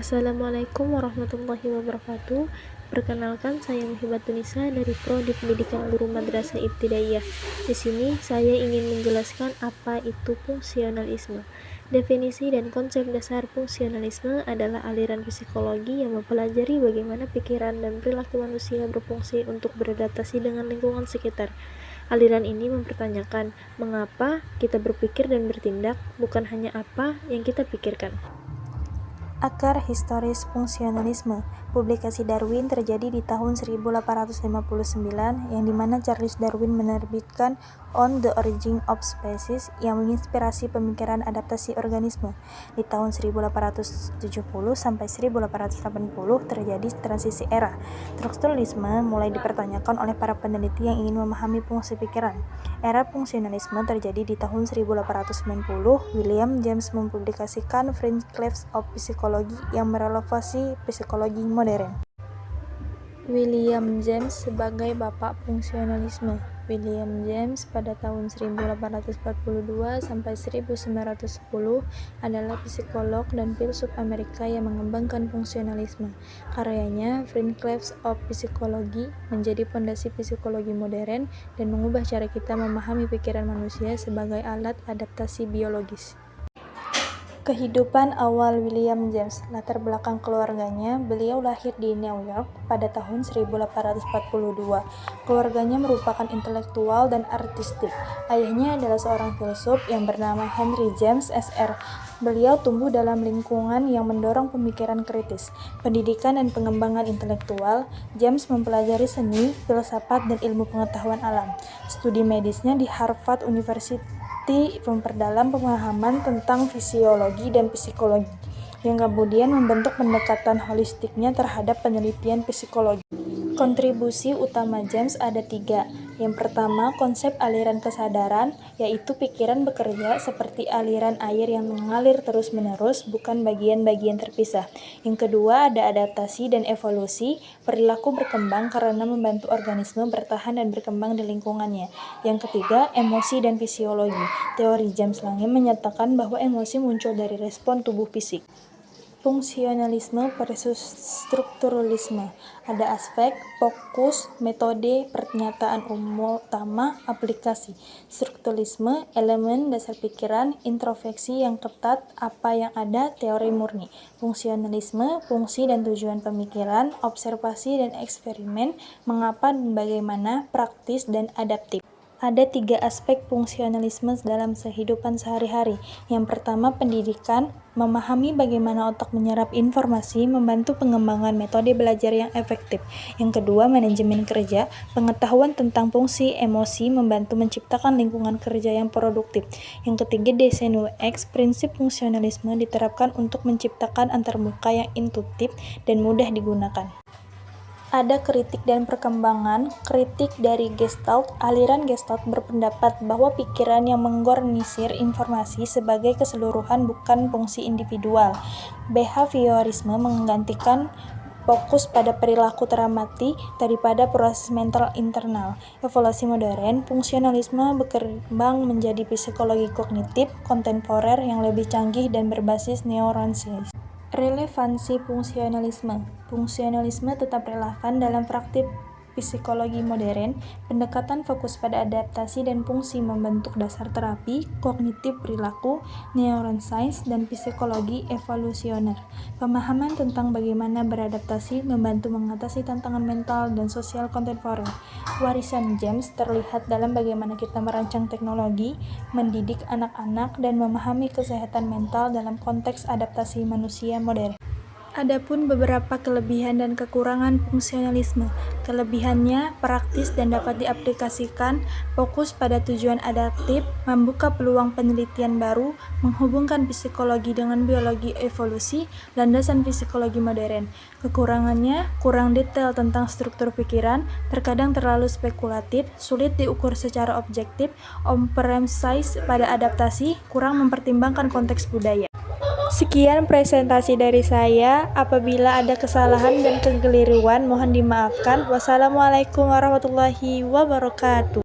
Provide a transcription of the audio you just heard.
Assalamualaikum warahmatullahi wabarakatuh. Perkenalkan, saya Muhibatunisa dari Prodi Pendidikan Guru Madrasah Ibtidaiyah. Di sini saya ingin menjelaskan apa itu fungsionalisme. Definisi dan konsep dasar fungsionalisme adalah aliran psikologi yang mempelajari bagaimana pikiran dan perilaku manusia berfungsi untuk beradaptasi dengan lingkungan sekitar. Aliran ini mempertanyakan mengapa kita berpikir dan bertindak, bukan hanya apa yang kita pikirkan. Akar historis fungsionalisme. Publikasi Darwin terjadi di tahun 1859 yang dimana Charles Darwin menerbitkan On the Origin of Species yang menginspirasi pemikiran adaptasi organisme. Di tahun 1870 sampai 1880 terjadi transisi era. Strukturalisme mulai dipertanyakan oleh para peneliti yang ingin memahami fungsi pikiran. Era fungsionalisme terjadi di tahun 1890. William James mempublikasikan French Claves of Psychology yang merelevasi psikologi modern. William James sebagai bapak fungsionalisme. William James pada tahun 1842 sampai 1910 adalah psikolog dan filsuf Amerika yang mengembangkan fungsionalisme. Karyanya French Claves of Psychology menjadi fondasi psikologi modern dan mengubah cara kita memahami pikiran manusia sebagai alat adaptasi biologis. Kehidupan awal William James. Latar belakang keluarganya, beliau lahir di New York pada tahun 1842. Keluarganya merupakan intelektual dan artistik. Ayahnya adalah seorang filsuf yang bernama Henry James Sr. Beliau tumbuh dalam lingkungan yang mendorong pemikiran kritis, pendidikan dan pengembangan intelektual. James mempelajari seni, filsafat, dan ilmu pengetahuan alam. Studi medisnya di Harvard University memperdalam pemahaman tentang fisiologi dan psikologi, yang kemudian membentuk pendekatan holistiknya terhadap penelitian psikologi. Kontribusi utama James ada 3. Yang pertama, konsep aliran kesadaran, yaitu pikiran bekerja seperti aliran air yang mengalir terus-menerus, bukan bagian-bagian terpisah. Yang kedua, ada adaptasi dan evolusi, perilaku berkembang karena membantu organisme bertahan dan berkembang di lingkungannya. Yang ketiga, emosi dan fisiologi. Teori James Lange menyatakan bahwa emosi muncul dari respon tubuh fisik. Fungsionalisme versus strukturalisme. Ada aspek, fokus, metode, pernyataan utama, aplikasi. Strukturalisme, elemen, dasar pikiran, introspeksi yang ketat, apa yang ada, teori murni. Fungsionalisme, fungsi dan tujuan pemikiran, observasi dan eksperimen, mengapa dan bagaimana, praktis dan adaptif. Ada 3 aspek fungsionalisme dalam kehidupan sehari-hari. Yang pertama, pendidikan, memahami bagaimana otak menyerap informasi, membantu pengembangan metode belajar yang efektif. Yang kedua, manajemen kerja, pengetahuan tentang fungsi emosi, membantu menciptakan lingkungan kerja yang produktif. Yang ketiga, desain UX, prinsip fungsionalisme diterapkan untuk menciptakan antarmuka yang intuitif dan mudah digunakan. Ada kritik dan perkembangan. Kritik dari Gestalt. Aliran Gestalt berpendapat bahwa pikiran yang mengorganisir informasi sebagai keseluruhan bukan fungsi individual. Behaviorisme menggantikan fokus pada perilaku teramati daripada proses mental internal. Evolusi modern, fungsionalisme berkembang menjadi psikologi kognitif kontemporer yang lebih canggih dan berbasis neuroscience. Relevansi fungsionalisme. Fungsionalisme tetap relevan dalam praktik psikologi modern. Pendekatan fokus pada adaptasi dan fungsi membentuk dasar terapi kognitif perilaku, neuroscience, dan psikologi evolusioner. Pemahaman tentang bagaimana beradaptasi membantu mengatasi tantangan mental dan sosial kontemporer. Warisan James terlihat dalam bagaimana kita merancang teknologi, mendidik anak-anak, dan memahami kesehatan mental dalam konteks adaptasi manusia modern. Adapun beberapa kelebihan dan kekurangan fungsionalisme. Kelebihannya praktis dan dapat diaplikasikan, fokus pada tujuan adaptif, membuka peluang penelitian baru, menghubungkan psikologi dengan biologi evolusi, landasan psikologi modern. Kekurangannya, kurang detail tentang struktur pikiran, terkadang terlalu spekulatif, sulit diukur secara objektif, overemphasize pada adaptasi, kurang mempertimbangkan konteks budaya. Sekian presentasi dari saya. Apabila ada kesalahan dan kekeliruan, mohon dimaafkan. Wassalamualaikum warahmatullahi wabarakatuh.